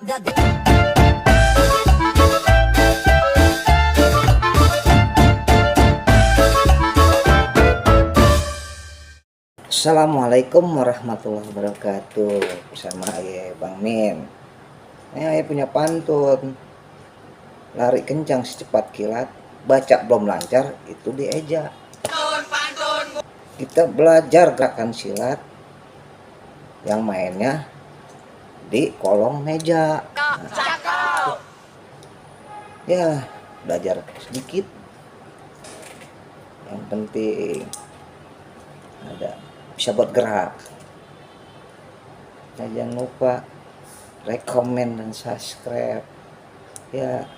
Assalamualaikum warahmatullahi wabarakatuh. Bersama Bang Min. Ini punya pantun. Lari kencang secepat kilat, baca belum lancar itu dieja. Kita belajar gerakan silat yang mainnya di kolong meja. Nah, ya belajar sedikit. Yang penting ada bisa buat gerak. Nah, jangan lupa rekomen dan subscribe ya.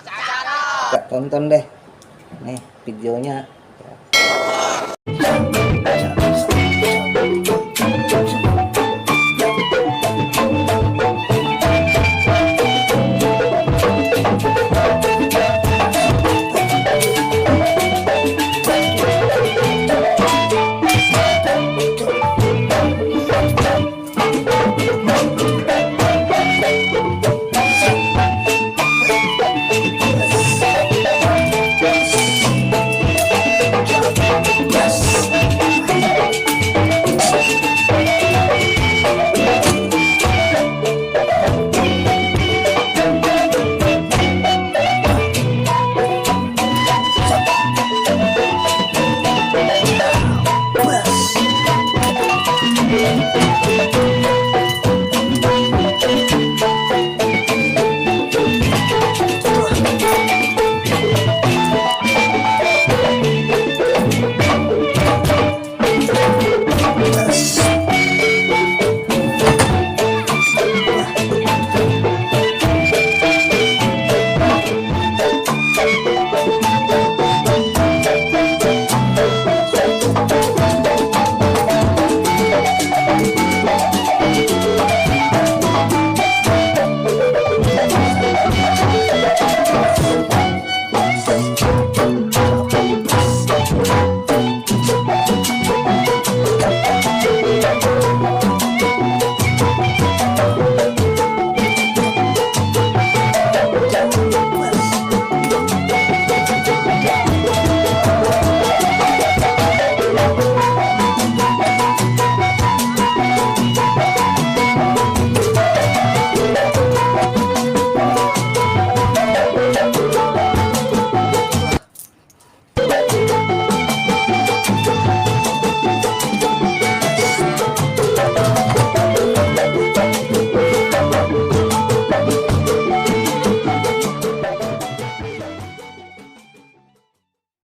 Kita tonton deh nih videonya ya.